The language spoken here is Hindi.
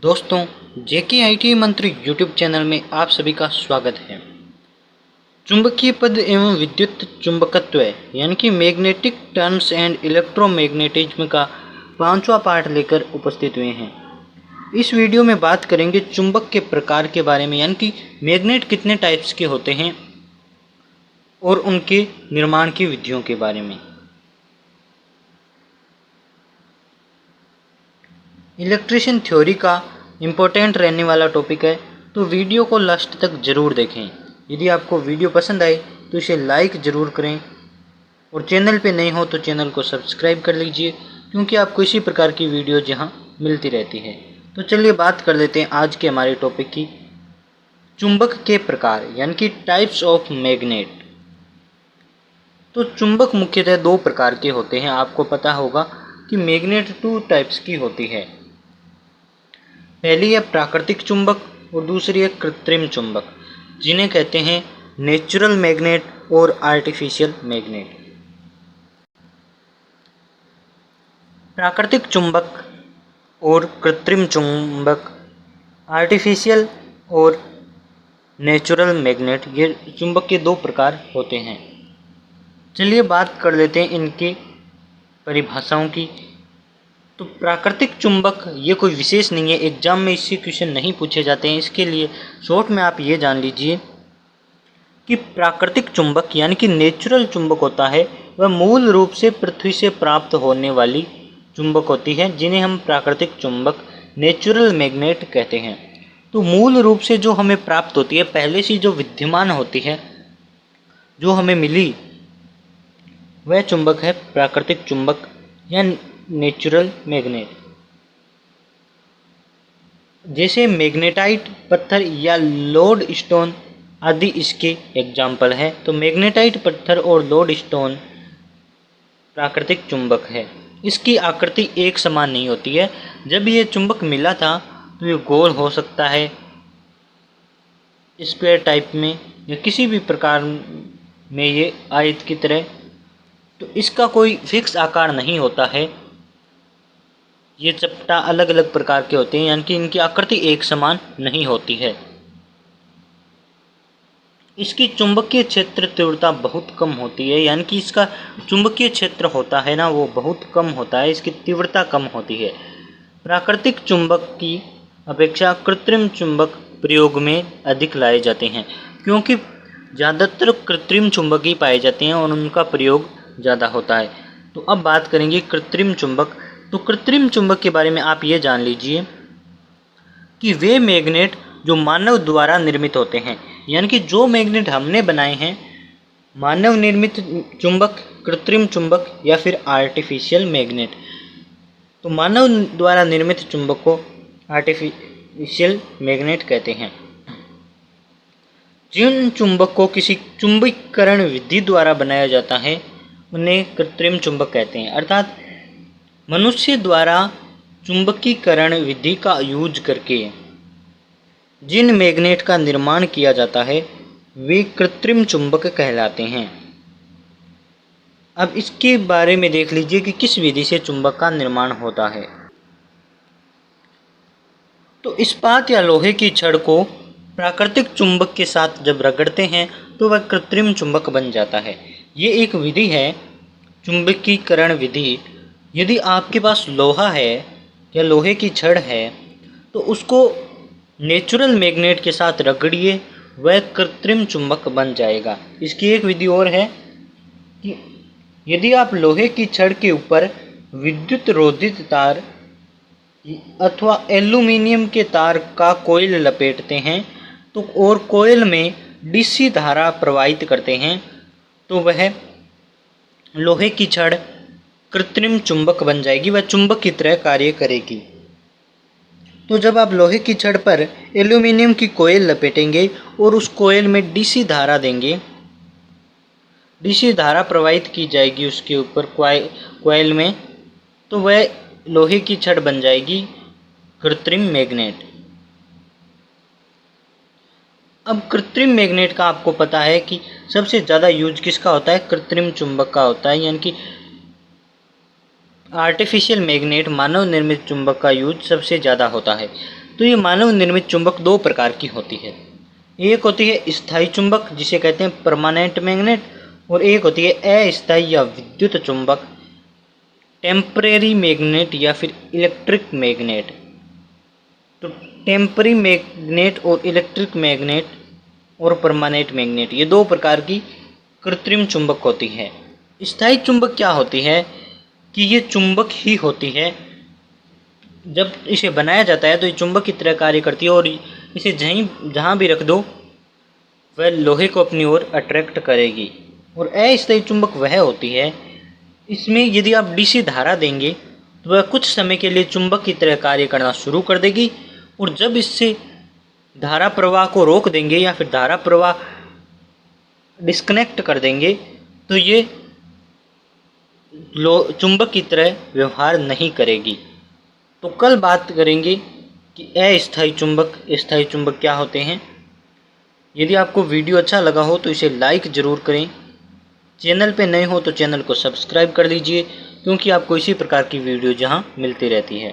दोस्तों, जेके आईटी मंत्री यूट्यूब चैनल में आप सभी का स्वागत है। चुंबकीय पद एवं विद्युत चुंबकत्व यानी कि मैग्नेटिक टर्म्स एंड इलेक्ट्रोमैग्नेटिज्म का 5वां पाठ लेकर उपस्थित हुए हैं। इस वीडियो में बात करेंगे चुंबक के प्रकार के बारे में, यानी कि मैग्नेट कितने टाइप्स के होते हैं और उनके निर्माण की विधियों के बारे में। इलेक्ट्रिशियन थ्योरी का इम्पोर्टेंट रहने वाला टॉपिक है, तो वीडियो को लास्ट तक ज़रूर देखें। यदि आपको वीडियो पसंद आए तो इसे लाइक ज़रूर करें और चैनल पे नए हो तो चैनल को सब्सक्राइब कर लीजिए, क्योंकि आपको इसी प्रकार की वीडियो यहाँ मिलती रहती है। तो चलिए बात कर लेते हैं आज के हमारे टॉपिक की, चुंबक के प्रकार यानी कि टाइप्स ऑफ मैग्नेट। तो चुंबक मुख्यतः दो प्रकार के होते हैं। आपको पता होगा कि मैग्नेट 2 टाइप्स की होती है। पहली है प्राकृतिक चुंबक और दूसरी है कृत्रिम चुंबक, जिन्हें कहते हैं नेचुरल मैग्नेट और आर्टिफिशियल मैग्नेट। प्राकृतिक चुंबक और कृत्रिम चुंबक, आर्टिफिशियल और नेचुरल मैग्नेट, ये चुंबक के दो प्रकार होते हैं। चलिए बात कर लेते हैं इनकी परिभाषाओं की। तो प्राकृतिक चुंबक ये कोई विशेष नहीं है, एग्जाम में इससे क्वेश्चन नहीं पूछे जाते हैं। इसके लिए शॉर्ट में आप ये जान लीजिए कि प्राकृतिक चुंबक यानी कि नेचुरल चुंबक होता है, वह मूल रूप से पृथ्वी से प्राप्त होने वाली चुंबक होती है, जिन्हें हम प्राकृतिक चुंबक नेचुरल मैग्नेट कहते हैं। तो मूल रूप से जो हमें प्राप्त होती है, पहले से जो विद्यमान होती है, जो हमें मिली, वह चुंबक है प्राकृतिक चुंबक या नेचुरल मैग्नेट। जैसे मैग्नेटाइट पत्थर या लोड स्टोन आदि इसके एग्जाम्पल है। तो मैग्नेटाइट पत्थर और लोड स्टोन प्राकृतिक चुंबक है। इसकी आकृति एक समान नहीं होती है। जब ये चुंबक मिला था तो ये गोल हो सकता है, स्क्वायर टाइप में, या किसी भी प्रकार में ये आयत की तरह। तो इसका कोई फिक्स आकार नहीं होता है। ये चपटा अलग अलग प्रकार के होते हैं, यानी कि इनकी आकृति एक समान नहीं होती है। इसकी चुंबकीय क्षेत्र तीव्रता बहुत कम होती है, यानी कि इसका चुंबकीय क्षेत्र होता है ना, वो बहुत कम होता है, इसकी तीव्रता कम होती है। प्राकृतिक चुंबक की अपेक्षा कृत्रिम चुंबक प्रयोग में अधिक लाए जाते हैं, क्योंकि ज़्यादातर कृत्रिम चुंबक ही पाए जाते हैं और उनका प्रयोग ज़्यादा होता है। तो अब बात करेंगे कृत्रिम चुंबक। तो कृत्रिम चुंबक के बारे में आप ये जान लीजिए कि वे मैग्नेट जो मानव द्वारा निर्मित होते हैं, यानी कि जो मैग्नेट हमने बनाए हैं, मानव निर्मित चुंबक, कृत्रिम चुंबक या फिर आर्टिफिशियल मैग्नेट। तो मानव द्वारा निर्मित चुंबक को आर्टिफिशियल मैग्नेट कहते हैं। जिन चुंबक को किसी चुंबकीकरण विधि द्वारा बनाया जाता है, उन्हें कृत्रिम चुंबक कहते हैं। अर्थात मनुष्य द्वारा चुंबकीकरण विधि का यूज करके जिन मैग्नेट का निर्माण किया जाता है, वे कृत्रिम चुंबक कहलाते हैं। अब इसके बारे में देख लीजिए कि किस विधि से चुंबक का निर्माण होता है। तो इस्पात या लोहे की छड़ को प्राकृतिक चुंबक के साथ जब रगड़ते हैं तो वह कृत्रिम चुंबक बन जाता है। ये एक विधि है, चुंबकीकरण विधि। यदि आपके पास लोहा है या लोहे की छड़ है, तो उसको नेचुरल मैग्नेट के साथ रगड़िए, वह कृत्रिम चुंबक बन जाएगा। इसकी एक विधि और है कि यदि आप लोहे की छड़ के ऊपर विद्युत रोधित तार अथवा एल्यूमिनियम के तार का कोयल लपेटते हैं तो और कोयल में डीसी धारा प्रवाहित करते हैं, तो वह लोहे की छड़ कृत्रिम चुंबक बन जाएगी, वह चुंबक की तरह कार्य करेगी। तो जब आप लोहे की छड़ पर एल्यूमिनियम की कोयल लपेटेंगे और उस कोयल में डीसी धारा देंगे, डीसी धारा प्रवाहित की जाएगी उसके ऊपर कोयल में, तो वह लोहे की छड़ बन जाएगी कृत्रिम मैग्नेट। अब कृत्रिम मैग्नेट का आपको पता है कि सबसे ज़्यादा यूज किसका होता है? कृत्रिम चुंबक का होता है, यानी कि आर्टिफिशियल मैग्नेट, मानव निर्मित चुंबक का यूज सबसे ज़्यादा होता है। तो ये मानव निर्मित चुंबक दो प्रकार की होती है। एक होती है स्थायी चुंबक जिसे कहते हैं परमानेंट मैग्नेट, और एक होती है अस्थायी या विद्युत चुंबक टेम्परेरी मैग्नेट या फिर इलेक्ट्रिक मैग्नेट। तो टेम्परेरी मैग्नेट और इलेक्ट्रिक मैग्नेट और परमानेंट मैग्नेट ये दो प्रकार की कृत्रिम चुंबक होती है। स्थायी चुंबक क्या होती है कि ये चुंबक ही होती है, जब इसे बनाया जाता है तो ये चुंबक की तरह कार्य करती है और इसे जहाँ भी रख दो वह लोहे को अपनी ओर अट्रैक्ट करेगी। और अस्थायी चुंबक वह होती है, इसमें यदि आप डीसी धारा देंगे तो वह कुछ समय के लिए चुंबक की तरह कार्य करना शुरू कर देगी, और जब इससे धारा प्रवाह को रोक देंगे या फिर धारा प्रवाह डिस्कनेक्ट कर देंगे तो ये चुंबक की तरह व्यवहार नहीं करेगी। तो कल बात करेंगे कि अस्थायी चुंबक स्थायी चुंबक क्या होते हैं। यदि आपको वीडियो अच्छा लगा हो तो इसे लाइक ज़रूर करें। चैनल पे नए हो तो चैनल को सब्सक्राइब कर लीजिए, क्योंकि आपको इसी प्रकार की वीडियो जहां मिलती रहती है।